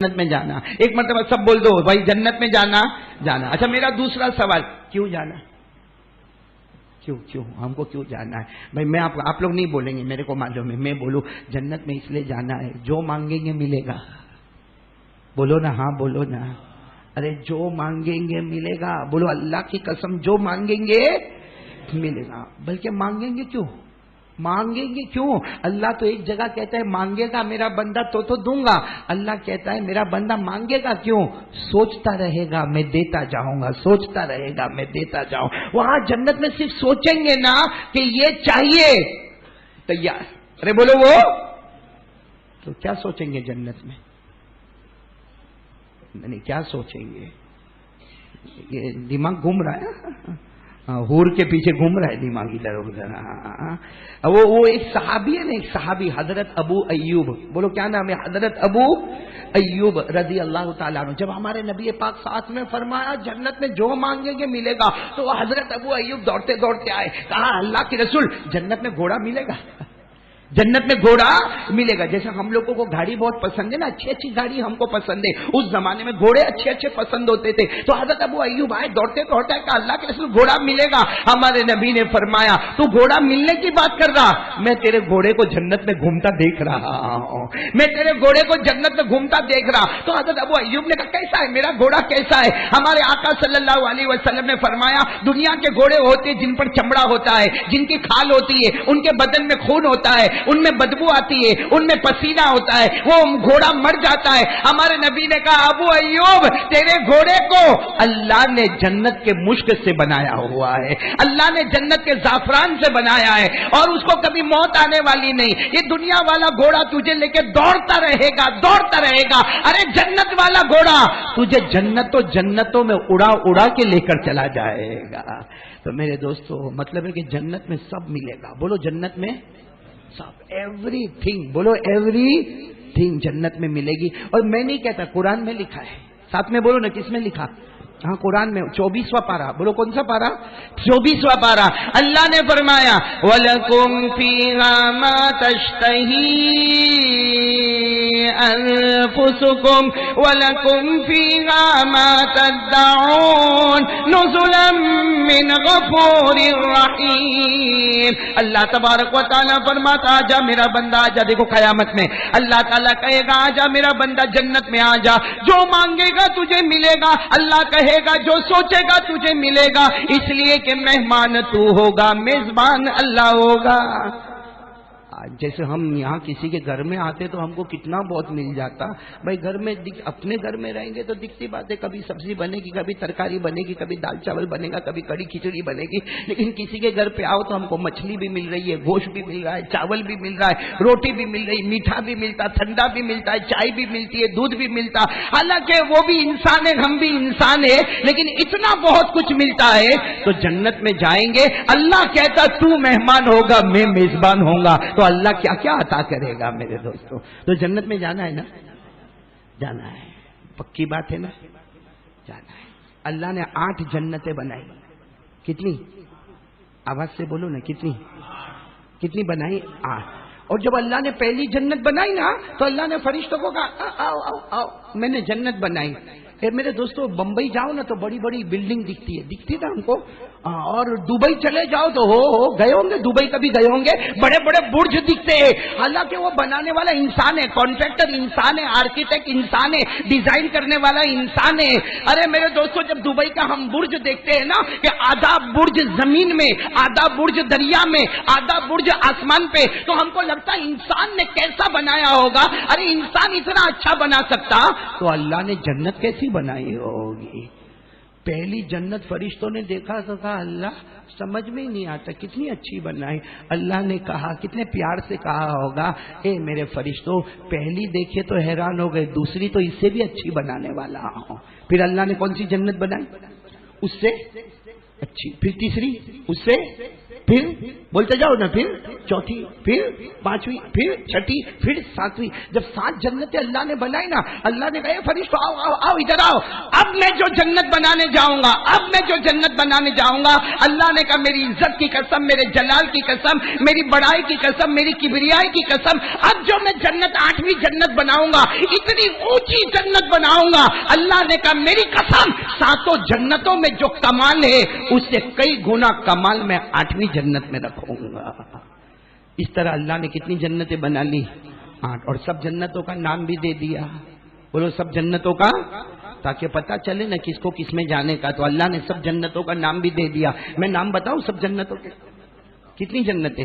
جنت میں جانا. ایک مرتبہ سب بول دو بھائی جنت میں جانا. اچھا میرا دوسرا سوال, کیوں جانا؟ کیوں ہم کو کیوں جانا ہے بھائی؟ میں آپ لوگ نہیں بولیں گے, میرے کو معلوم ہے. میں بولوں جنت میں اس لیے جانا ہے, جو مانگیں گے ملے گا. بولو نا, ہاں بولو نا. ارے جو مانگیں گے ملے گا. بولو اللہ کی قسم, جو مانگیں گے ملے گا. بلکہ مانگیں گے کیوں؟ اللہ تو ایک جگہ کہتا ہے مانگے گا میرا بندہ تو دوں گا. اللہ کہتا ہے میرا بندہ مانگے گا کیوں؟ سوچتا رہے گا میں دیتا جاؤں گا, سوچتا رہے گا میں دیتا جاؤں. وہاں جنت میں صرف سوچیں گے نا کہ یہ چاہیے, تیار. ارے بولو وہ تو کیا سوچیں گے جنت میں؟ نہیں, کیا سوچیں گے؟ یہ دماغ گھوم رہا ہے, حور کے پیچھے گھوم رہا ہے دماغ ادھر ادھر. وہ ایک صحابی ہے نا, ایک صحابی حضرت ابو ایوب. بولو کیا نام ہے؟ حضرت ابو ایوب رضی اللہ تعالیٰ عنہ. جب ہمارے نبی پاک ساتھ میں فرمایا جنت میں جو مانگیں گے ملے گا, تو حضرت ابو ایوب دوڑتے دوڑتے آئے, کہا اللہ کے رسول جنت میں گھوڑا ملے گا؟ جنت میں گھوڑا ملے گا. جیسے ہم لوگوں کو گاڑی بہت پسند ہے نا, اچھی اچھی گاڑی ہم کو پسند ہے. اس زمانے میں گھوڑے اچھے اچھے پسند ہوتے تھے. تو حضرت ابو ایوب آئے دوڑتے دوڑتے کہ اللہ کے رسول گھوڑا ملے گا. ہمارے نبی نے فرمایا تو گھوڑا ملنے کی بات کر رہا, میں تیرے گھوڑے کو جنت میں گھومتا دیکھ رہا ہوں, میں تیرے گھوڑے کو جنت میں گھومتا دیکھ رہا. تو حضرت ابو ایوب نے کہا کیسا ہے میرا گھوڑا, کیسا ہے؟ ہمارے آقا صلی اللہ علیہ وسلم نے فرمایا دنیا کے گھوڑے ہوتے جن پر چمڑا ہوتا ہے, جن کی کھال ہوتی ہے, ان کے بدن میں خون ہوتا ہے, ان میں بدبو آتی ہے, ان میں پسینہ ہوتا ہے, وہ گھوڑا مر جاتا ہے. ہمارے نبی نے کہا ابو ایوب تیرے گھوڑے کو اللہ نے جنت کے مشک سے بنایا ہوا ہے, اللہ نے جنت کے زعفران سے بنایا ہے, اور اس کو کبھی موت آنے والی نہیں. یہ دنیا والا گھوڑا تجھے لے کے دوڑتا رہے گا, دوڑتا رہے گا. ارے جنت والا گھوڑا تجھے جنتوں میں اڑا اڑا کے لے کر چلا جائے گا. تو میرے دوستو مطلب ہے کہ جنت میں سب ملے گا. بولو جنت میں سب, ایوری تھنگ. بولو ایوری تھنگ جنت میں ملے گی. اور میں نہیں کہتا, قرآن میں لکھا ہے. ساتھ میں بولو نا کس میں لکھا؟ ہاں قرآن میں 24واں پارہ. بولو کون سا پارہ؟ 24واں پارہ. اللہ نے فرمایا وَلَكُمْ فِيهَا مَا تَشْتَهِي أَنفُسُكُمْ وَلَكُمْ فِيهَا مَا تَدَّعُونَ نُزُلًا مِّنْ غَفُورٍ رَّحِيمٍ. اللہ تبارک و تعالیٰ فرماتا آجا میرا بندہ آجا. دیکھو قیامت میں اللہ تعالیٰ کہے گا آجا میرا بندہ جنت میں آجا, جو مانگے گا تجھے ملے گا. اللہ کہے گا جو سوچے گا تجھے ملے گا, اس لیے کہ مہمان تو ہوگا, میزبان اللہ ہوگا. جیسے ہم یہاں کسی کے گھر میں آتے تو ہم کو کتنا بہت مل جاتا بھائی. گھر میں اپنے گھر میں رہیں گے تو دکھتی بات ہے, کبھی سبزی بنے گی, کبھی ترکاری بنے گی, کبھی دال چاول بنے گا, کبھی کڑی کھچڑی بنے گی. لیکن کسی کے گھر پہ آؤ تو ہم کو مچھلی بھی مل رہی ہے, گوشت بھی مل رہا ہے, چاول بھی مل رہا ہے, روٹی بھی مل رہی, میٹھا بھی ملتا, ٹھنڈا بھی ملتا ہے, چائے بھی ملتی ہے, دودھ بھی ملتا. حالانکہ وہ بھی انسان ہے, ہم بھی انسان ہے, لیکن اتنا بہت کچھ ملتا ہے. تو جنت میں جائیں گے, اللہ کہتا تو مہمان ہوگا میں میزبان ہوں گا. تو اللہ کیا کیا عطا کرے گا میرے دوستوں. تو جنت میں جانا ہے نا, جانا ہے, پکی بات ہے نا, جانا ہے. اللہ نے 8 جنتیں بنائی. کتنی؟ آواز سے بولو نا, کتنی بنائی؟ 8. اور جب اللہ نے پہلی جنت بنائی نا تو اللہ نے فرشتوں کو کہا آؤ آؤ آؤ میں نے جنت بنائی. میرے دوستو بمبئی جاؤ نا تو بڑی بڑی بلڈنگ دکھتی تھا ہم کو. اور دبئی چلے جاؤ تو ہو گئے ہوں گے, دبئی کبھی گئے ہوں گے, بڑے بڑے برج دکھتے ہیں. حالانکہ وہ بنانے والا انسان ہے, کانٹریکٹر انسان ہے, آرکیٹیکٹ انسان ہے, ڈیزائن کرنے والا انسان ہے. ارے میرے دوستو جب دبئی کا ہم برج دیکھتے ہیں نا کہ آدھا برج زمین میں, آدھا برج دریا میں, آدھا برج آسمان پہ, تو ہم کو لگتا ہے انسان نے کیسا بنایا ہوگا. ارے انسان اتنا اچھا بنا سکتا تو اللہ نے جنت کیسی بنائی ہوگی. پہلی جنت فرشتوں نے دیکھا تو کہا اللہ سمجھ میں ہی نہیں آتا کتنی اچھی بنائی. اللہ نے کہا, کتنے پیار سے کہا ہوگا, اے میرے فرشتوں پہلی دیکھے تو حیران ہو گئے, دوسری تو اس سے بھی اچھی بنانے والا ہوں. پھر اللہ نے کون سی جنت بنائی؟ اس سے اچھی. پھر تیسری اس سے پھر بولتے جاؤ نا، پھر چوتھی، پھر پانچویں، پھر چھٹی، پھر ساتویں. جب 7 جنتیں اللہ نے بنائی نا، اللہ نے کہا فرشتوں آؤ آؤ آؤ ادھر آؤ، اب میں جو جنت بنانے جاؤں گا، اب میں جو جنت بنانے جاؤں گا، اللہ نے کہا میری عزت کی قسم، میرے جلال کی قسم، میری بڑائی کی قسم، میری کبریائی کی قسم، اب جو میں جنت 8ویں جنت بناؤں گا، اتنی اونچی جنت بناؤں گا، اللہ نے کہا میری قسم 7 جنتوں میں جو کمال ہے اس سے کئی گنا کمال میں 8ویں جنت میں رکھوں گا. اس طرح اللہ نے کتنی جنتیں بنا لی؟ 8. اور سب جنتوں کا نام بھی دے دیا. بولو سب جنتوں کا، تاکہ پتہ چلے نا کس کو کس میں جانے کا. تو اللہ نے سب جنتوں کا نام بھی دے دیا. میں نام بتاؤں سب جنتوں کے؟ کتنی جنتیں؟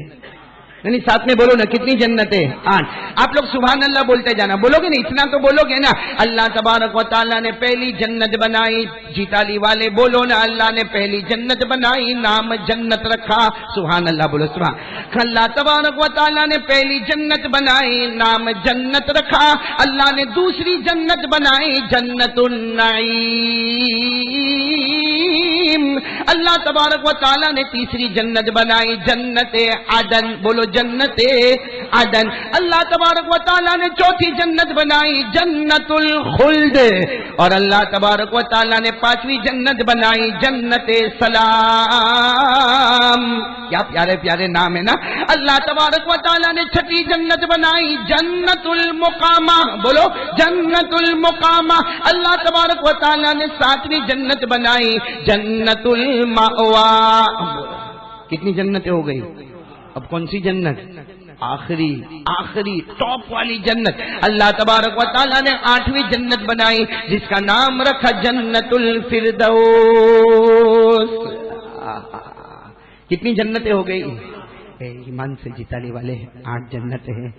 نہیں ساتھ میں بولو نا، کتنی جنتیں؟ 8. آپ لوگ سبحان اللہ بولتے جانا. بولو گے نا، اتنا تو بولو گے نا. اللہ تبارک و تعالیٰ نے پہلی جنت بنائی، جیتالی والے بولو نا، اللہ نے پہلی جنت بنائی، نام جنت رکھا. سبحان اللہ بولو سبحان. اللہ تبارک و تعالیٰ نے پہلی جنت بنائی، نام جنت رکھا. اللہ نے دوسری جنت بنائی، جنت النعیم. اللہ تبارک و تعالیٰ نے تیسری جنت بنائی، جنت عدن. بولو جنت عدن. اللہ تبارک و تعالیٰ نے چوتھی جنت بنائی، جنت الخلد. اور اللہ تبارک و تعالیٰ نے 5ویں جنت بنائی، جنت سلام. کیا پیارے پیارے نام ہے نا. اللہ تبارک و تعالیٰ نے 6ٹھی جنت بنائی، جنت المقامہ. بولو جنت المقامہ. اللہ تبارک و تعالیٰ نے 7ویں جنت بنائی، جنت المأوا. کتنی جنتیں ہو گئی؟ اب کون سی جنت؟ آخری ٹاپ والی جنت. اللہ تبارک و تعالیٰ نے 8ویں جنت بنائی، جس کا نام رکھا جنت الفردوس. کتنی جنتیں ہو گئی؟ ایمان سے جیتالی والے 8 جنتیں ہیں.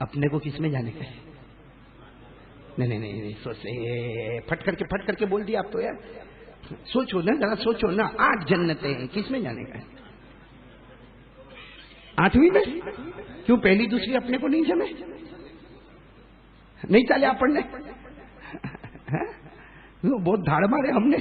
اپنے کو کس میں جانے کا ہے؟ نہیں سوچے، پھٹ کر کے بول دیا آپ تو یار. سوچو نا ذرا، سوچو نا. 8 جنتیں ہیں، کس میں جانے کا ہے؟ 8ویں میں. کیوں پہلی دوسری اپنے کو نہیں جمے؟ نہیں چلے اپن نے؟ بہت دھاڑ مارے ہم نے.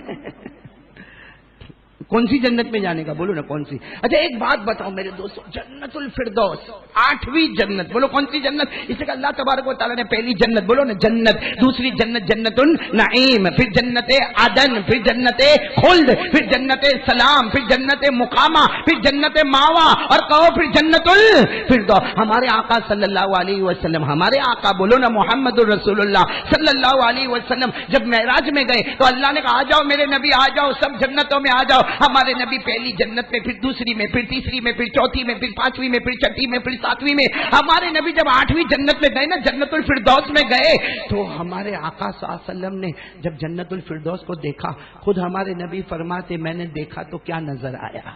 کون سی جنت میں جانے کا؟ بولو نا کون سی. اچھا ایک بات بتاؤ میرے دوستوں، جنت الفردوس 8ویں جنت. بولو کون سی جنت؟ اس لیے کہ اللہ تبارک و تعالیٰ نے پہلی جنت، بولو نا جنت، دوسری جنت جنت النعیم، پھر جنت عدن، پھر جنت خلد، پھر جنت سلام، پھر جنت مقامہ، پھر جنت ماوا، اور کہو پھر جنت الفردوس. ہمارے آقا صلی اللہ علیہ وسلم، ہمارے آقا بولو نا محمد الرسول اللہ صلی اللہ علیہ وسلم جب معراج میں گئے تو اللہ نے کہا آ جاؤ میرے نبی، آ جاؤ سب جنتوں میں آ جاؤ. ہمارے نبی پہلی جنت میں، پھر دوسری میں، پھر تیسری میں، پھر چوتھی میں، پھر 5ویں میں، پھر 6ٹھی میں، پھر 7ویں میں. ہمارے نبی جب 8ویں جنت میں گئے نا، جنت الفردوس میں گئے، تو ہمارے آقا صلی اللہ علیہ وسلم نے جب جنت الفردوس کو دیکھا، خود ہمارے نبی فرماتے میں نے دیکھا تو کیا نظر آیا؟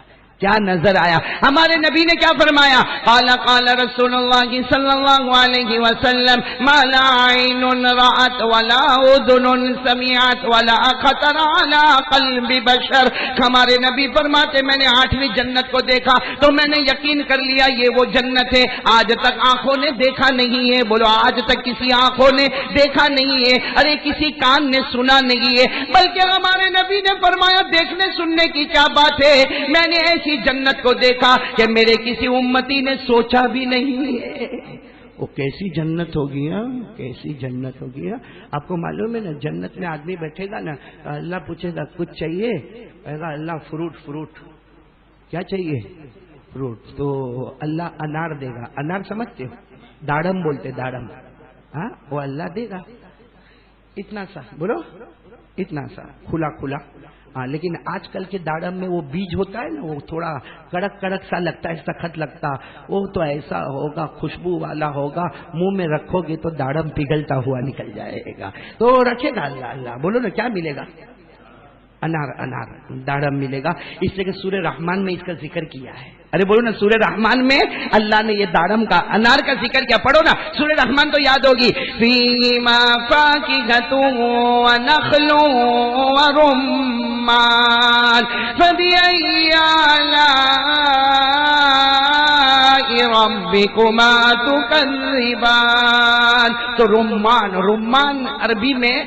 کیا نظر آیا؟ ہمارے نبی نے کیا فرمایا؟ قال رسول اللہ صلی اللہ علیہ وسلم ما لا عین رأت ولا اذن سمعت ولا خطر على قلب بشر. ہمارے نبی فرماتے میں نے 8ویں جنت کو دیکھا تو میں نے یقین کر لیا یہ وہ جنت ہے. آج تک آنکھوں نے دیکھا نہیں ہے. بولو آج تک کسی آنکھوں نے دیکھا نہیں ہے، ارے کسی کان نے سنا نہیں ہے، بلکہ ہمارے نبی نے فرمایا دیکھنے سننے کی کیا بات ہے، میں نے ایسی جنت کو دیکھا کہ میرے کسی امتی نے سوچا بھی نہیں ہے. وہ کیسی جنت ہوگی؟ کیسی جنت ہوگی؟ آپ کو معلوم ہے نا، جنت میں آدمی بیٹھے گا نا، اللہ پوچھے گا کچھ چاہیے، کہے گا اللہ فروٹ. کیا چاہیے؟ فروٹ. تو اللہ انار دے گا. انار سمجھتے ہو؟ داڑم بولتے، داڑم. ہاں وہ اللہ دے گا اتنا سا. بولو اتنا سا کھلا. ہاں لیکن آج کل کے داڑم میں وہ بیج ہوتا ہے نا، وہ تھوڑا کڑک سا لگتا ہے، سخت لگتا. وہ تو ایسا ہوگا، خوشبو والا ہوگا، منہ میں رکھو گے تو داڑم پگھلتا ہوا نکل جائے گا. تو رکھے گا اللہ. بولو نا کیا ملے گا؟ انار داڑم ملے گا. اس لیے کہ سورہ رحمان میں اس کا ذکر کیا ہے. ارے بولو نا سورہ رحمان میں اللہ نے یہ داڑم کا، انار کا ذکر کیا. پڑھو نا سورہ رحمان تو یاد ہوگی. فیہما فاکہۃ ونخل ورمان فبأی آلاء ربکما تکذبان. تو رمان عربی میں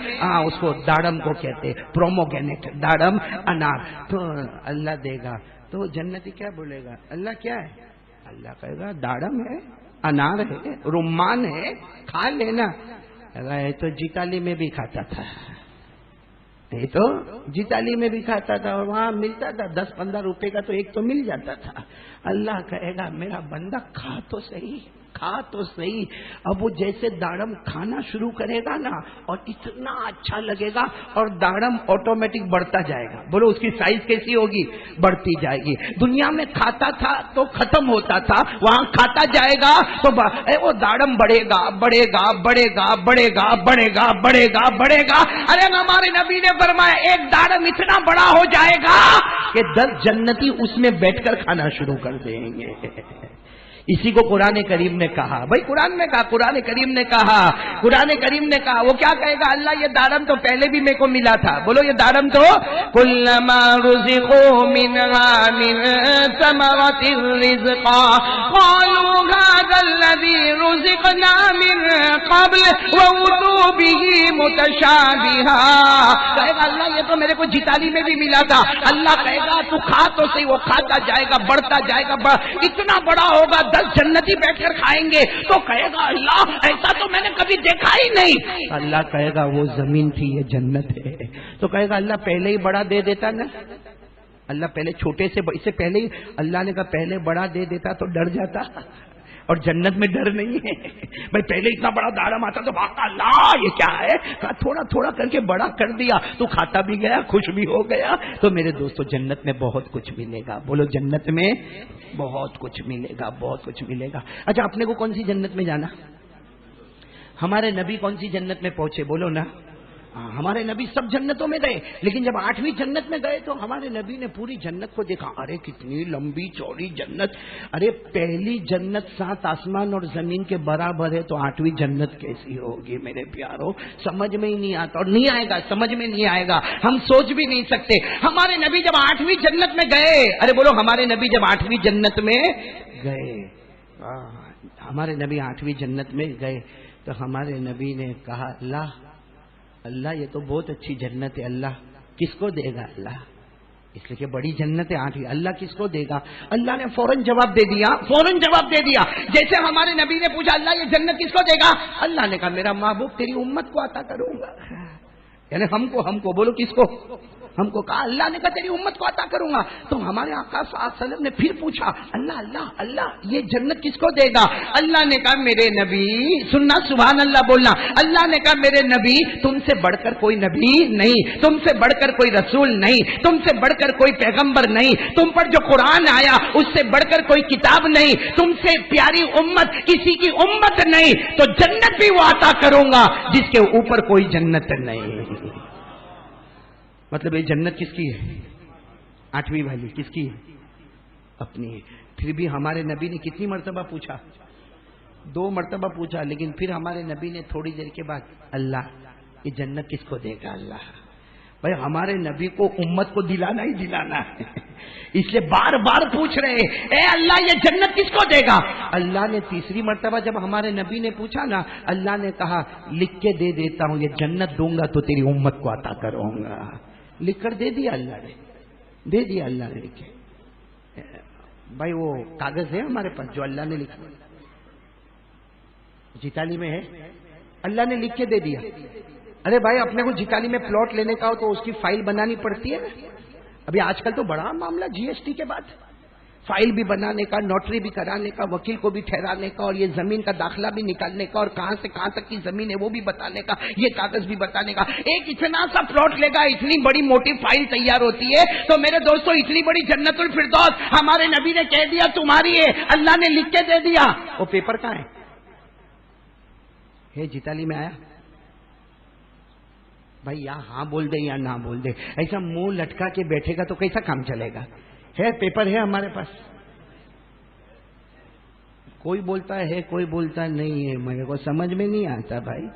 اس کو داڑم کو کہتے، پروموگینٹ، داڑم انار. تو اللہ دے گا تو وہ جنتی کیا بولے گا؟ اللہ کیا ہے؟ اللہ کہے گا داڑم ہے، انار ہے، رمان ہے، کھا لینا۔ یہ تو جیتالی میں بھی کھاتا تھا، یہ تو جیتالی میں بھی کھاتا تھا، اور وہاں ملتا تھا 10-15 روپے کا تو ایک تو مل جاتا تھا۔ اللہ کہے گا میرا بندہ کھا تو صحیح، کھا تو صحیح۔ اب وہ جیسے داڑم کھانا شروع کرے گا نا، اور اتنا اچھا لگے گا، اور داڑم آٹومیٹک بڑھتا جائے گا۔ بولو اس کی سائز کیسی ہوگی؟ بڑھتی جائے گی۔ دنیا میں کھاتا تھا تو ختم ہوتا تھا، وہاں کھاتا جائے گا تو وہ داڑم بڑھے گا، بڑھے گا، بڑھے گا، بڑھے گا، بڑھے گا، بڑھے گا، بڑھے گا۔ ارے ہمارے نبی نے فرمایا ایک داڑم اتنا بڑا ہو جائے گا کہ 10 جنتی اس میں بیٹھ کر کھانا شروع کر دیں گے۔ اسی کو قرآن کریم نے کہا، بھائی قرآن نے کہا، قرآن کریم نے کہا، قرآن کریم نے کہا۔ وہ کیا کہے گا؟ اللہ یہ دارم تو پہلے بھی میرے کو ملا تھا۔ بولو یہ دارم تو کلما رزقوا منها من ثمرة رزقا قالوا هذا الذي رزقنا من قبل وأتوا به متشابها۔ کہے گا اللہ یہ تو میرے کو جیتالی میں بھی ملا تھا۔ اللہ کہے گا تو کھا تو صحیح، وہ کھاتا جائے گا، بڑھتا جائے گا، اتنا بڑا ہوگا 10 جنتی بیٹھ کر کھائیں گے۔ تو کہے گا اللہ ایسا تو میں نے کبھی دیکھا ہی نہیں۔ اللہ کہے گا وہ زمین تھی، یہ جنت ہے۔ تو کہے گا اللہ پہلے ہی بڑا دے دیتا نا، اللہ پہلے چھوٹے سے اس سے پہلے ہی اللہ نے کہا پہلے بڑا دے دیتا تو ڈر جاتا، اور جنت میں ڈر نہیں ہے۔ بھائی پہلے اتنا بڑا داڑم آتا تو بھاگتا اللہ یہ کیا ہے، کہا تھوڑا تھوڑا کر کے بڑا کر دیا تو کھاتا بھی گیا، خوش بھی ہو گیا۔ تو میرے دوستو جنت میں بہت کچھ ملے گا۔ بولو جنت میں بہت کچھ ملے گا، بہت کچھ ملے گا۔ اچھا اپنے کو کون سی جنت میں جانا؟ ہمارے نبی کون سی جنت میں پہنچے؟ بولو نا۔ ہمارے نبی سب جنتوں میں گئے، لیکن جب 8ویں جنت میں گئے تو ہمارے نبی نے پوری جنت کو دیکھا۔ ارے کتنی لمبی چوڑی جنت، ارے پہلی جنت 7 آسمان اور زمین کے برابر ہے، تو 8ویں جنت کیسی ہوگی میرے پیاروں؟ سمجھ میں ہی نہیں آتا، اور نہیں آئے گا، سمجھ میں نہیں آئے گا، ہم سوچ بھی نہیں سکتے۔ ہمارے نبی جب 8ویں جنت میں گئے، ارے بولو ہمارے نبی جب 8ویں جنت میں گئے، ہمارے نبی 8ویں جنت میں گئے تو ہمارے نبی نے کہا اللہ یہ تو بہت اچھی جنت ہے، اللہ کس کو دے گا؟ اللہ اس لیے کہ بڑی جنت ہے 8ویں، اللہ کس کو دے گا؟ اللہ نے فوراً جواب دے دیا، فوراً جواب دے دیا۔ جیسے ہمارے نبی نے پوچھا اللہ یہ جنت کس کو دے گا؟ اللہ نے کہا میرا محبوب تیری امت کو عطا کروں گا، یعنی ہم کو بولو کس کو؟ ہم کو کہا اللہ نے کہا تیری امت کو عطا کروں گا۔ تو ہمارے آقا صلی اللہ علیہ وسلم نے پھر پوچھا اللہ یہ جنت کس کو دے گا؟ اللہ نے کہا میرے نبی، سننا سبحان اللہ بولنا، اللہ نے کہا میرے نبی تم سے بڑھ کر کوئی نبی نہیں، تم سے بڑھ کر کوئی رسول نہیں، تم سے بڑھ کر کوئی پیغمبر نہیں، تم پر جو قرآن آیا اس سے بڑھ کر کوئی کتاب نہیں، تم سے پیاری امت کسی کی امت نہیں، تو جنت بھی وہ عطا کروں گا جس کے اوپر کوئی جنت نہیں۔ مطلب یہ جنت کس کی ہے؟ 8ویں والی کس کی ہے؟ اپنی ہے۔ پھر بھی ہمارے نبی نے کتنی مرتبہ پوچھا؟ 2 مرتبہ پوچھا، لیکن پھر ہمارے نبی نے تھوڑی دیر کے بعد اللہ یہ جنت کس کو دے گا؟ اللہ بھائی ہمارے نبی کو امت کو دلانا ہی دلانا ہے، اس لیے بار بار پوچھ رہے اے اللہ یہ جنت کس کو دے گا؟ اللہ نے تیسری مرتبہ جب ہمارے نبی نے پوچھا نا، اللہ نے کہا لکھ کے دے دیتا ہوں، یہ جنت دوں گا تو تیری امت کو عطا کروں گا۔ لکھ کر دے دیا اللہ نے، دے دیا اللہ نے لکھ کے۔ بھائی وہ کاغذ ہے ہمارے پاس جو اللہ نے لکھا، جیتالی میں ہے، اللہ نے لکھ کے دے دیا۔ ارے بھائی اپنے کو جیتالی میں پلاٹ لینے کا ہو تو اس کی فائل بنانی پڑتی ہے نا، ابھی آج کل تو بڑا معاملہ جی ایس ٹی کے بعد، فائل بھی بنانے کا، نوٹری بھی کرانے کا، وکیل کو بھی ٹھہرانے کا، اور یہ زمین کا داخلہ بھی نکالنے کا، اور کہاں سے کہاں تک کی زمین ہے وہ بھی بتانے کا، یہ کاغذ بھی بتانے کا۔ ایک اتنا سا پلاٹ لے گا، اتنی بڑی موٹی فائل تیار ہوتی ہے۔ تو میرے دوستو اتنی بڑی جنت الفردوس ہمارے نبی نے کہہ دیا تمہاری ہے، اللہ نے لکھ کے دے دیا۔ وہ پیپر کہاں ہے جیتالی میں آیا؟ بھائی یا ہاں بول دے یا نہ بول دے، ایسا منہ لٹکا کے بیٹھے گا تو کیسا کام چلے گا؟ ہے پیپر ہے ہمارے پاس، کوئی بولتا ہے کوئی بولتا نہیں ہے، میرے کو سمجھ میں نہیں آتا بھائی۔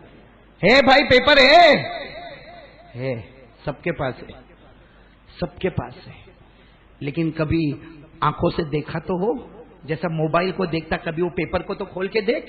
ہے بھائی پیپر ہے، سب کے پاس ہے، سب کے پاس ہے، لیکن کبھی آنکھوں سے دیکھا تو ہو، جیسا موبائل کو دیکھتا کبھی وہ پیپر کو تو کھول کے دیکھ۔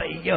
થઈ ગયો,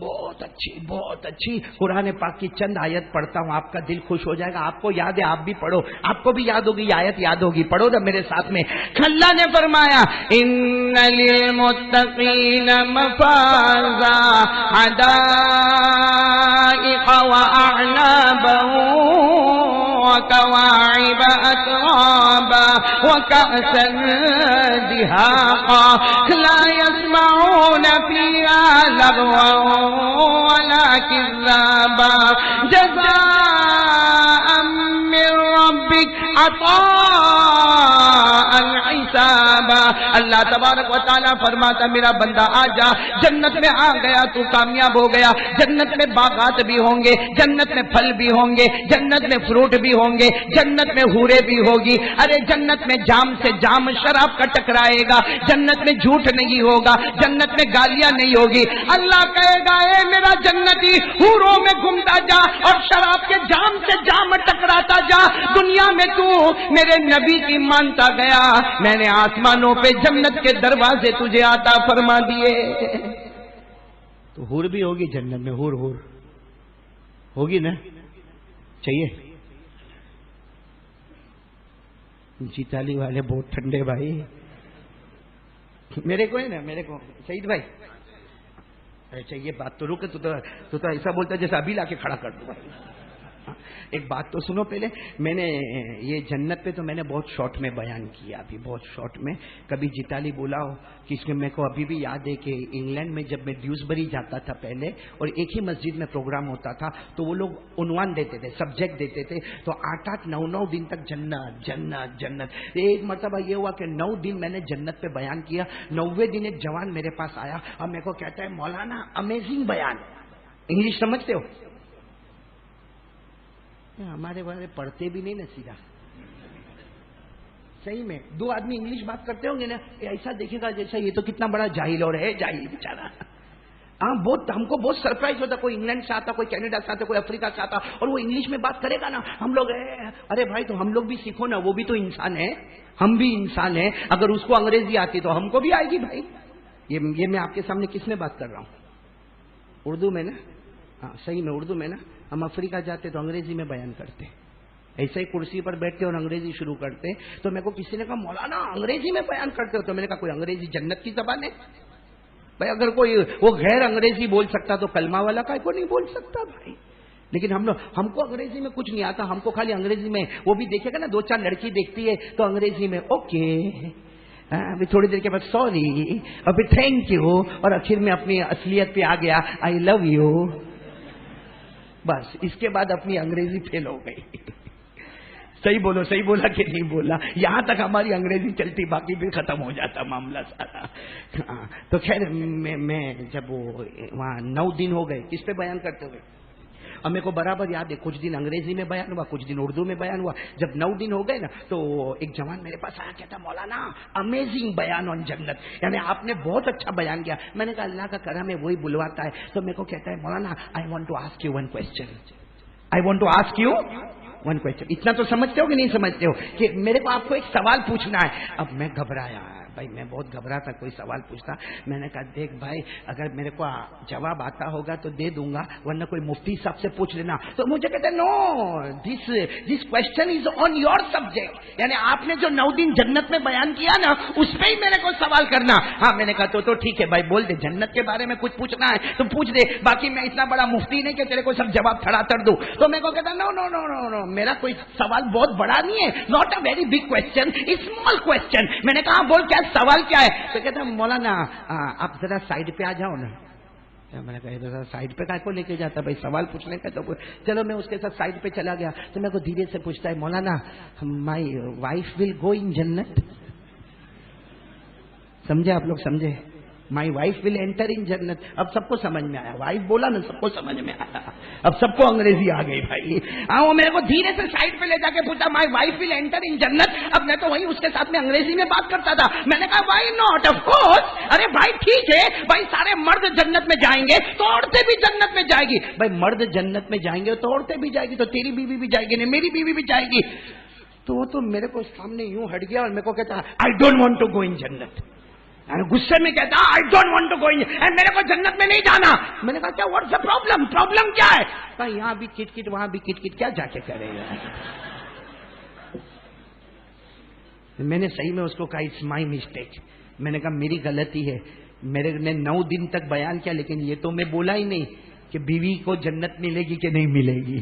بہت اچھی بہت اچھی. قرآن پاک کی چند آیت پڑھتا ہوں, آپ کا دل خوش ہو جائے گا. آپ کو یاد ہے, آپ بھی پڑھو, آپ کو بھی یاد ہوگی, یہ آیت یاد ہوگی. پڑھو نا میرے ساتھ میں. اللہ نے فرمایا ان للمتقین مفازا حدائق واعنابا وكواعب أترابا وكأسا دهاقا لا يسمعون فيها لغوا ولا كذابا جزاء من ربك عطاء حسابا. اللہ تبارک و تعالیٰ فرماتا میرا بندہ آ جا, جنت میں آ گیا تو کامیاب ہو گیا. جنت میں باغات بھی ہوں گے, جنت میں پھل بھی ہوں گے, جنت میں فروٹ بھی ہوں گے, جنت میں حوریں بھی ہوگی. ارے جنت میں جام سے جام شراب کا ٹکرائے گا, جنت میں جھوٹ نہیں ہوگا, جنت میں گالیاں نہیں ہوگی. اللہ کہے گا اے میرا جنتی حوروں میں گھومتا جا اور شراب کے جام سے جام ٹکراتا جا. دنیا میں تو میرے نبی کی مانتا گیا, میں نے آسمانوں پہ جنت کے دروازے تجھے عطا فرما دیے. تو حور بھی ہوگی جنت میں, حور حور ہوگی نا, چاہیے. چیتالی والے بہت ٹھنڈے بھائی, میرے کو ہے نا, میرے کو سعید بھائی اچھا یہ بات تو رک, تو ایسا بولتا جیسا ابھی لا کے کھڑا کر دوں. ایک بات تو سنو پہلے. میں نے یہ جنت پہ تو میں نے بہت شارٹ میں بیان کیا, ابھی بہت شارٹ میں. کبھی جیتالی بولا ہو کہ اس میں میرے کو ابھی بھی یاد ہے کہ انگلینڈ میں جب میں ڈیوزبری جاتا تھا پہلے, اور ایک ہی مسجد میں پروگرام ہوتا تھا, تو وہ لوگ عنوان دیتے تھے, سبجیکٹ دیتے تھے, تو 8-9 دن تک جنت جنت جنت. ایک مرتبہ یہ ہوا کہ 9 دن میں نے جنت پہ بیان کیا. 9ویں دن ایک جوان میرے پاس آیا اور میرے کو کہتا ہے مولانا امیزنگ بیان. انگلش سمجھتے ہو؟ ہمارے والے پڑھتے بھی نہیں نا سیدھا. صحیح میں 2 آدمی انگلش بات کرتے ہوں گے نا, ایسا دیکھے گا جیسا یہ تو کتنا بڑا جاہل اور ہے جاہل بیچارہ. ہاں بہت, ہم کو بہت سرپرائز ہوتا, کوئی انگلینڈ سے آتا, کوئی کینیڈا سے آتا, کوئی افریقہ سے آتا, اور وہ انگلش میں بات کرے گا نا, ہم لوگ ارے بھائی تو ہم لوگ بھی سیکھو نا, وہ بھی تو انسان ہے, ہم بھی انسان ہیں. اگر اس کو انگریزی آتی تو ہم کو بھی آئے گی بھائی. یہ میں آپ کے سامنے کس میں بات کر رہا ہوں؟ اردو میں نا. ہاں صحیح میں اردو میں نا. ہم افریقہ جاتے تو انگریزی میں بیان کرتے, ایسے ہی کرسی پر بیٹھتے اور انگریزی شروع کرتے. تو میرے کو کسی نے کہا مولانا انگریزی میں بیان کرتے ہو, تو میں نے کہا کوئی انگریزی جنت کی زبان ہے بھائی؟ اگر کوئی وہ غیر انگریزی بول سکتا تو کلمہ والا کا کو نہیں بول سکتا بھائی. لیکن ہم کو انگریزی میں کچھ نہیں آتا, ہم کو خالی انگریزی میں وہ بھی دیکھے گا نا, 2-4 لڑکی دیکھتی ہے تو انگریزی میں اوکے, ابھی تھوڑی دیر کے بعد سوری, ابھی تھینک یو, اور آخر میں اپنی اصلیت پہ آ گیا آئی لو یو. بس اس کے بعد اپنی انگریزی فیل ہو گئی. صحیح بولو, صحیح بولا کہ نہیں بولا؟ یہاں تک ہماری انگریزی چلتی, باقی بھی ختم ہو جاتا معاملہ سارا. تو خیر میں جب وہاں 9 دن ہو گئے کس پہ بیان کرتے ہوئے, اور میرے کو برابر یاد ہے کچھ دن انگریزی میں بیان ہوا, کچھ دن اردو میں بیان ہوا. جب 9 دن ہو گئے نا تو ایک جوان میرے پاس آیا, کہتا مولانا امیزنگ بیان آن جنت, یعنی آپ نے بہت اچھا بیان کیا. میں نے کہا اللہ کا کرم ہے, وہی بلواتا ہے. تو میرے کو کہتا ہے مولانا I want to ask you one question, I want to ask you one question. اتنا تو سمجھتے ہو کہ نہیں سمجھتے ہو کہ میرے کو آپ کو ایک سوال پوچھنا ہے. اب میں گھبرایا بھائی, میں بہت گھبراتا کوئی سوال پوچھتا. میں نے کہا دیکھ بھائی اگر میرے کو جواب آتا ہوگا تو دے دوں گا, ورنہ کوئی مفتی صاحب سے پوچھ لینا. تو مجھے کہتے ہیں no, this question is on your subject, یعنی آپ نے جو 9 دن جنت میں بیان کیا نا اس پہ ہی میرے کو سوال کرنا. ہاں میں نے کہا تو ٹھیک ہے بھائی, بول دے, جنت کے بارے میں کچھ پوچھنا ہے تو پوچھ دے, باقی میں اتنا بڑا مفتی نہیں کہ تیرے کو سب جواب تھڑا تڑ دوں. تو میرے کو کہتا نو نو نو نو نو, میرا کوئی سوال بہت بڑا نہیں ہے, not a very big question, small question. میں نے کہا بول کیا سوال کیا ہے؟ تو کہتا مولانا آپ ذرا سائڈ پہ آ جاؤ نا. میں نے کہا سائڈ پہ کا کو لے کے جاتا بھائی, سوال پوچھنے کا. تو چلو میں اس کے ساتھ سائڈ پہ چلا گیا. تو میرے کو دھیرے سے پوچھتا ہے مولانا my wife will go in جنت. سمجھے آپ لوگ, سمجھے؟ My wife will enter in جنت. اب سب کو سمجھ میں آیا, وائف بولا نا سب کو سمجھ میں آیا, اب سب کو انگریزی آ گئی بھائی. ہاں وہ میرے کو دھیرے سے سائڈ پہ لے جا کے پوچھا my wife will enter in جنت. اب میں تو وہی اس کے ساتھ میں انگریزی میں بات کرتا تھا. میں نے کہا وائی ناٹ, آف کورس. ارے بھائی ٹھیک ہے بھائی, سارے مرد جنت میں جائیں گے تو عورتیں بھی جنت میں جائے گی. بھائی مرد جنت میں جائیں گے تو عورتیں بھی جائے گی, تو تیری بیوی بھی جائے گی, نہیں میری بیوی بھی جائے گی. تو وہ تو میرے کو سامنے یوں ہٹ گیا اور میرے کو کہتا I don't want to go in جنت. غصے میں کہتا I don't want to go, میرے کو جنت میں نہیں جانا. میں نے کہا کیا واٹس دا پرابلم، پرابلم کیا ہے؟ کہا یہاں بھی کٹ کٹ وہاں بھی کٹ کٹ، کیا جا کے کرے گا. میں نے صحیح میں اس کو کہا اٹس مائی مسٹیک. میں نے کہا میری غلطی ہے، میرے نے 9 دن تک بیان کیا لیکن یہ تو میں بولا ہی نہیں کہ بیوی کو جنت ملے گی کہ نہیں ملے گی.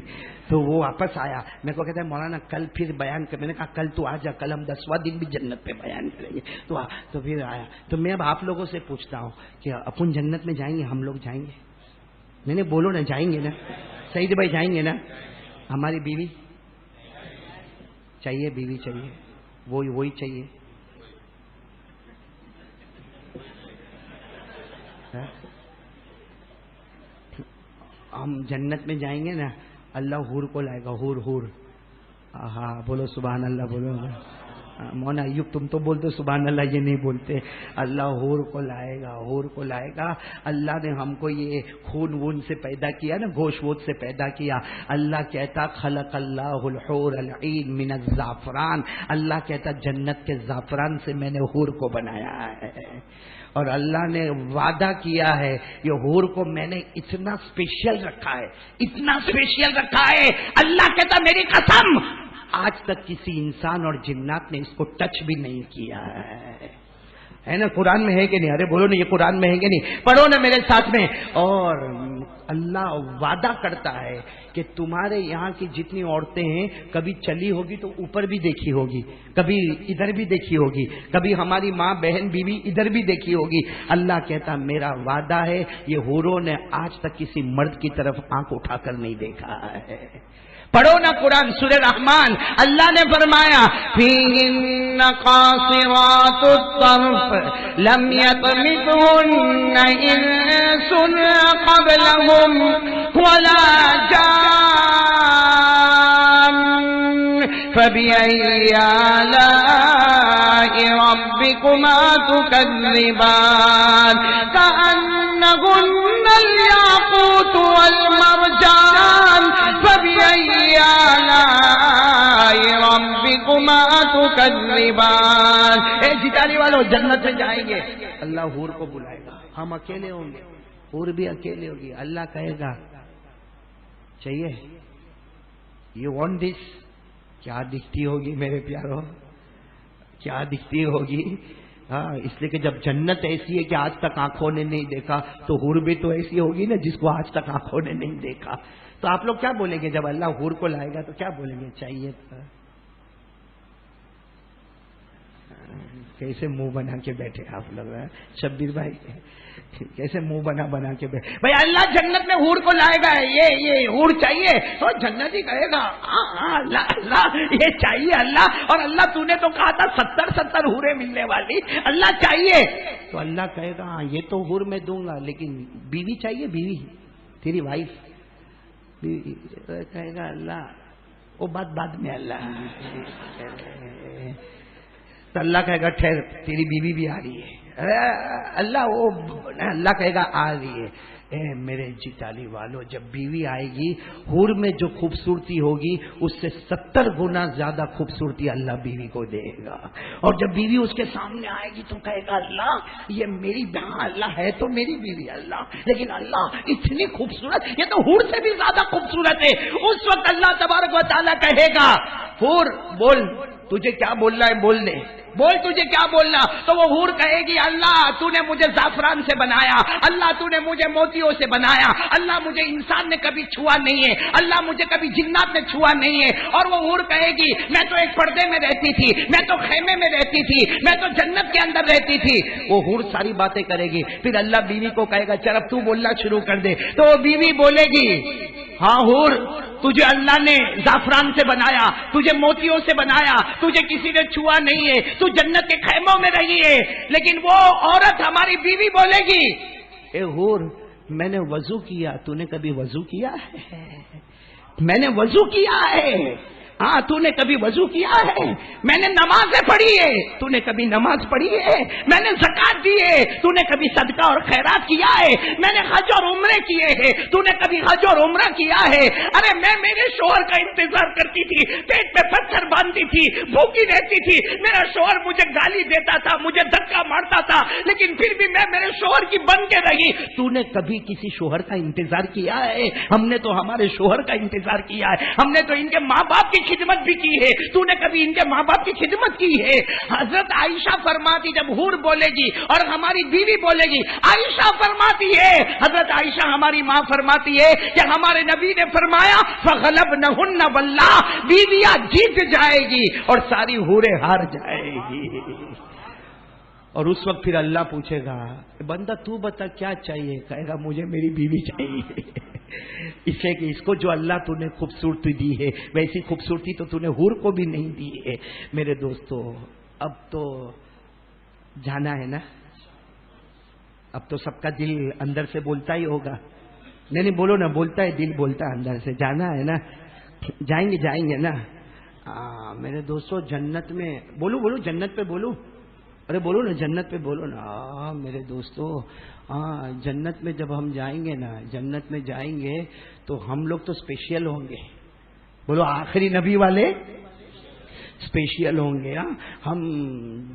تو وہ واپس آیا، میرے کو کہتا ہے مولانا کل پھر بیان کر. میں نے کہا کل تو آ جا، کل ہم 10واں دن بھی جنت پہ بیان کریں گے. تو پھر آیا. تو میں اب آپ لوگوں سے پوچھتا ہوں کہ اپن جنت میں جائیں گے؟ ہم لوگ جائیں گے؟ میں نے بولو نا جائیں گے نا؟ سعید بھائی جائیں گے نا؟ ہماری بیوی چاہیے، بیوی چاہیے، وہی چاہیے. ہم جنت میں جائیں گے نا، اللہ حور کو لائے گا، حور. ہاں بولو سبحان اللہ، بولو. مولانا ایوب تم تو بولتے سبحان اللہ، یہ نہیں بولتے. اللہ حور کو لائے گا، حور کو لائے گا. اللہ نے ہم کو یہ خون وون سے پیدا کیا نا، گوشت ووشت سے پیدا کیا. اللہ کہتا خلق اللہ الحور العین من الزعفران. اللہ کہتا جنت کے زعفران سے میں نے حور کو بنایا ہے. اور اللہ نے وعدہ کیا ہے یہ حور کو میں نے اتنا اسپیشل رکھا ہے، اتنا اسپیشل رکھا ہے. اللہ کہتا میری قسم آج تک کسی انسان اور جنات نے اس کو ٹچ بھی نہیں کیا ہے نا؟ قرآن میں ہے کہ نہیں؟ ارے بولو نا، یہ قرآن میں ہے کہ نہیں؟ پڑھو نا میرے ساتھ میں. اور اللہ وعدہ کرتا ہے کہ تمہارے یہاں کی جتنی عورتیں ہیں کبھی چلی ہوگی تو اوپر بھی دیکھی ہوگی، کبھی ادھر بھی دیکھی ہوگی، کبھی ہماری ماں بہن بیوی ادھر بھی دیکھی ہوگی. اللہ کہتا میرا وعدہ ہے یہ حوروں نے آج تک کسی مرد کی طرف آنکھ اٹھا کر نہیں دیکھا ہے. پڑھو نا قرآن سورہ رحمان. اللہ نے فرمایا فیہن قاصرات الطرف لم یطمثہن انس قبلہم ولا جان فبأي آلاء ربكما تكذبان كأنهن الياقوت والمرجان فبأي آلاء ربكما تكذبان. اے جتانے والوں جنت میں جائیں گے، اللہ حور کو بلائے گا، ہم اکیلے ہوں گے، حور بھی اکیلے ہوگی. اللہ کہے گا چاہیے یو وانٹ دس. کیا دکھتی ہوگی میرے پیاروں، کیا دکھتی ہوگی. ہاں اس لیے کہ جب جنت ایسی ہے کہ آج تک آنکھوں نے نہیں دیکھا تو حور بھی تو ایسی ہوگی نا جس کو آج تک آنکھوں نے نہیں دیکھا. تو آپ لوگ کیا بولیں گے جب اللہ حور کو لائے گا؟ تو کیا بولیں گے؟ چاہیے تھا. کیسے منہ بنا کے بیٹھے آپ لوگ، شبیر بھائی کیسے منہ بنا کے بیٹھے. بھائی اللہ جنت میں حور کو لائے گا، یہ حور چاہیے تو جنت ہی کہے گا ہاں اللہ یہ چاہیے اللہ. اور اللہ تو نے تو کہا تھا 70 حوریں ملنے والی، اللہ چاہیے. تو اللہ کہے گا ہاں یہ تو حور میں دوں گا لیکن بیوی چاہیے، بیوی تیری وائف. کہے گا اللہ وہ بات بعد میں. اللہ تو اللہ کہے گا ٹھہر تیری بیوی بھی آ رہی ہے. اللہ کہے گا آ رہی ہے. اے میرے جیتالی والوں جب بیوی آئے گی حور میں جو خوبصورتی ہوگی اس سے 70 گنا زیادہ خوبصورتی اللہ بیوی کو دے گا. اور جب بیوی اس کے سامنے آئے گی تو کہے گا اللہ یہ میری بہن، اللہ ہے تو میری بیوی اللہ، لیکن اللہ اتنی خوبصورت، یہ تو حور سے بھی زیادہ خوبصورت ہے. اس وقت اللہ تبارک و تعالیٰ کہے گا حور بول تجھے کیا بولنا ہے، بول دے، بول تجھے کیا بولنا. تو وہ حور کہے گی اللہ تو نے مجھے زعفران سے بنایا، اللہ تو نے مجھے موتیوں سے بنایا، اللہ مجھے انسان نے کبھی چھوا نہیں ہے، اللہ مجھے کبھی جنات نے چھوا نہیں ہے. اور وہ حور کہے گی میں تو ایک پردے میں رہتی تھی، میں تو خیمے میں رہتی تھی، میں تو جنت کے اندر رہتی تھی. وہ حور ساری باتیں کرے گی. پھر اللہ بیوی کو کہے گا چل اب تو بولنا شروع کر دے. تو وہ بیوی بولے گی ہاں حور تجھے اللہ نے زعفران سے بنایا، تجھے موتیوں سے بنایا، تجھے کسی نے چھوا نہیں ہے، تو جنت کے خیموں میں رہی ہے. لیکن وہ عورت ہماری بیوی بولے گی اے حور میں نے وضو کیا، تو نے کبھی وضو کیا ہے؟ میں نے وضو کیا ہے. ہاں تو نے کبھی وضو کیا ہے؟ میں نے نمازیں پڑھی ہے، تو نے کبھی نماز پڑھی ہے؟ میں نے زکات دی ہے، تو نے کبھی صدقہ اور خیرات کیا ہے؟ میں نے حج اور عمرے کیے ہیں، تو نے کبھی حج اور عمرہ کیا ہے؟ ارے میں میرے شوہر کا انتظار کرتی تھی، پیٹ پہ پتھر باندھتی تھی، بھوکی رہتی تھی، میرا شوہر مجھے گالی دیتا تھا، مجھے دھکا مارتا تھا، لیکن پھر بھی میں میرے شوہر کی بن کے رہی۔ تو نے کبھی کسی شوہر کا انتظار کیا ہے؟ ہم نے تو ہمارے شوہر کا انتظار کیا ہے، ہم نے تو ان کے ماں باپ کی خدمت بھی کی ہے، تو نے کبھی ان کے ماں باپ کی خدمت کی ہے؟ حضرت عائشہ فرماتی، جب حور بولے گی اور ہماری بیوی بولے گی، عائشہ فرماتی ہے، حضرت عائشہ ہماری ماں فرماتی ہے کہ ہمارے نبی نے فرمایا فغلبنہن واللہ، بیویاں جیت جائے گی اور ساری حوریں ہار جائے گی۔ اور اس وقت پھر اللہ پوچھے گا بندہ تو بتا کیا چاہیے؟ کہے گا مجھے میری بیوی چاہیے، اس لیے کہ اس کو جو اللہ تو نے خوبصورتی دی ہے ویسی خوبصورتی تو نے حور کو بھی نہیں دی ہے۔ میرے دوستو اب تو جانا ہے نا، اب تو سب کا دل اندر سے بولتا ہی ہوگا، نہیں بولو نا، بولتا ہے دل، بولتا ہے اندر سے، جانا ہے نا، جائیں گے نا۔ میرے دوستو جنت میں بولو جنت پہ بولو، ارے بولو نا جنت پہ بولو نا۔ میرے دوستو جنت میں جب ہم جائیں گے نا، جنت میں جائیں گے تو ہم لوگ تو اسپیشل ہوں گے، بولو آخری نبی والے اسپیشل ہوں گے۔ ہم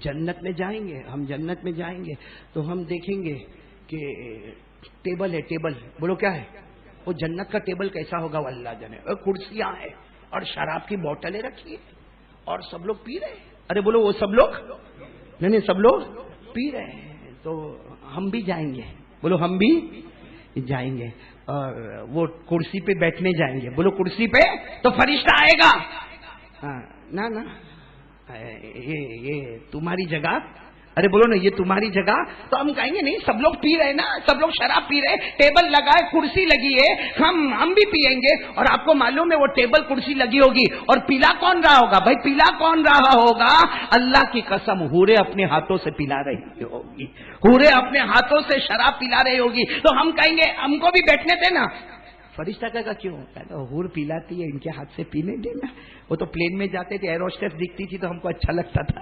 جنت میں جائیں گے، ہم جنت میں جائیں گے تو ہم دیکھیں گے کہ ٹیبل ہے، ٹیبل بولو کیا ہے؟ وہ جنت کا ٹیبل کیسا ہوگا وہ اللہ جانے، اور کرسیاں ہیں اور شراب کی بوتلیں رکھی ہیں اور سب لوگ پی رہے ہیں، ارے بولو وہ سب لوگ نہیں سب لوگ پی رہے ہیں، تو ہم بھی جائیں گے، بولو ہم بھی جائیں گے اور وہ کرسی پہ بیٹھنے جائیں گے، بولو کرسی پہ، تو فرشتہ آئے گا، نا یہ تمہاری جگہ، ارے بولو نا یہ تمہاری جگہ، تو ہم کہیں گے نہیں سب لوگ پی رہے نا، سب لوگ شراب پی رہے، ٹیبل لگا ہے، کرسی لگی ہے، ہم بھی پیئیں گے، اور آپ کو معلوم ہے وہ ٹیبل کرسی لگی ہوگی اور پیلا کون رہا ہوگا؟ بھائی پیلا کون رہا ہوگا؟ اللہ کی قسم حوریں اپنے ہاتھوں سے پلا رہی ہوگی، حوریں اپنے ہاتھوں سے شراب پلا رہی ہوگی، تو ہم کہیں گے ہم کو بھی بیٹھنے دینا۔ فرشتہ کہے گا کیوں؟ کہتا حور پلاتی ہے، ان کے ہاتھ سے پینے دینا۔ وہ تو پلین میں جاتے تھے، ایئر ہوسٹس دکھتی تھی تو ہم کو اچھا لگتا تھا،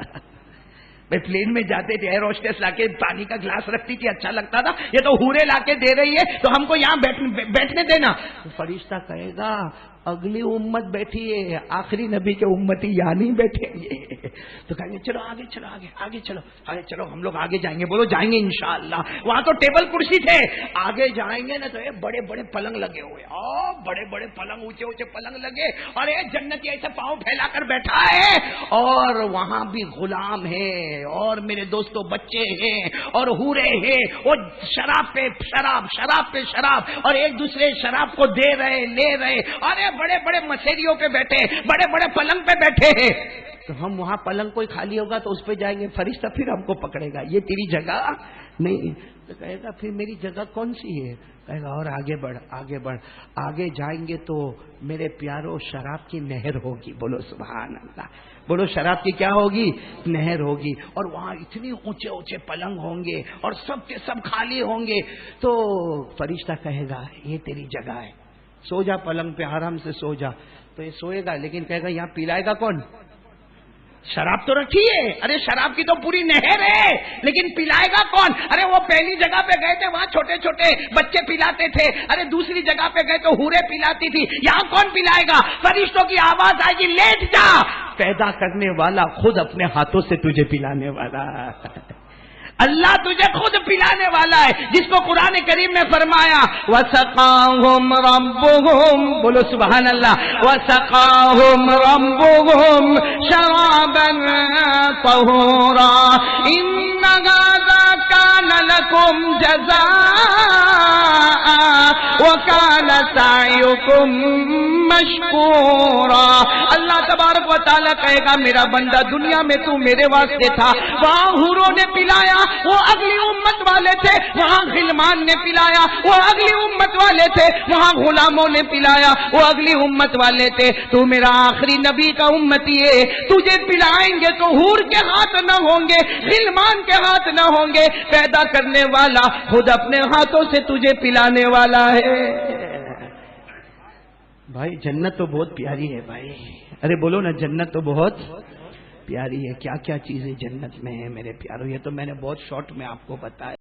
بھائی پلین میں جاتے تھے ایئر ہوسٹس لا کے پانی کا گلاس رکھتی تھی، اچھا لگتا تھا، یہ تو حوریں لا کے دے رہی ہے تو ہم کو یہاں بیٹھنے دینا۔ فرشتہ کہے گا اگلی امت بیٹھی ہے، آخری نبی کے امتی یہاں نہیں بیٹھیں گے، تو کہیں گے چلو آگے چلو، آگے چلو، ہم لوگ آگے جائیں گے، بولو جائیں گے انشاءاللہ۔ وہاں تو ٹیبل کرسی تھے، آگے جائیں گے نا تو یہ بڑے بڑے پلنگ لگے ہوئے، بڑے بڑے پلنگ، اونچے اونچے پلنگ لگے، اور یہ جنتی ایسے پاؤں پھیلا کر بیٹھا ہے، اور وہاں بھی غلام ہے، اور میرے دوستوں بچے ہیں اور حوریں ہیں، وہ شراب پہ شراب، اور ایک دوسرے شراب کو دے رہے لے رہے، اور بڑے بڑے مسیریوں پہ بیٹھے، بڑے بڑے پلنگ پہ بیٹھے ہیں، تو ہم وہاں پلنگ کوئی خالی ہوگا تو اس پہ جائیں گے، فرشتہ پھر ہم کو پکڑے گا، یہ تیری جگہ نہیں، تو کہے گا پھر میری جگہ کون سی ہے؟ کہے گا اور آگے بڑھ، آگے جائیں گے تو میرے پیاروں شراب کی نہر ہوگی، بولو سبحان اللہ، بولو شراب کی کیا ہوگی؟ نہر ہوگی، اور وہاں اتنی اونچے اونچے پلنگ ہوں گے اور سب کے سب خالی ہوں گے، تو فرشتہ کہے گا یہ تیری جگہ ہے، سو جا پلنگ پہ، آرام سے سو جا، تو یہ سوئے گا، لیکن کہے گا یہاں پلائے گا کون؟ شراب تو رکھی ہے، ارے شراب کی تو پوری نہر ہے، لیکن پلائے گا کون؟ ارے وہ پہلی جگہ پہ گئے تھے وہاں چھوٹے چھوٹے بچے پلاتے تھے، ارے دوسری جگہ پہ گئے تو حوریں پلاتی تھی، یہاں کون پلائے گا؟ فرشتوں کی آواز آئے گی لیٹ جا، پیدا کرنے والا خود اپنے ہاتھوں سے تجھے پلانے والا، اللہ تجھے خود پلانے والا ہے، جس کو قرآن کریم میں فرمایا وَسَقَاهُمْ رَبُّهُمْ، بولو سبحان اللہ، وَسَقَاهُمْ رَبُّهُمْ شَرَابًا طَهُورًا إِنَّ هَذَا كَانَ لَكُمْ جَزَاءً وَكَانَ سَعْيُكُمْ مَشْكُورًا۔ اللہ تبارک و تعالیٰ کہے گا میرا بندہ دنیا میں تو میرے واسطے تھا، وہاں حوروں نے پلایا، وہ اگلی امت والے تھے، وہاں غلمان نے پلایا، وہ اگلی امت والے تھے، وہاں غلاموں نے پلایا، وہ اگلی امت والے تھے، تو میرا آخری نبی کا امتی ہے، تجھے پلائیں گے تو حور کے ہاتھ نہ ہوں گے، غلمان کے ہاتھ نہ ہوں گے، پیدا کرنے والا خود اپنے ہاتھوں سے تجھے پلانے والا ہے۔ بھائی جنت تو بہت پیاری ہے بھائی، ارے بولو نا، جنت تو بہت پیاری ہے. کیا کیا چیزیں جنت میں ہیں میرے پیارو، یہ تو میں نے بہت شارٹ میں آپ کو بتایا.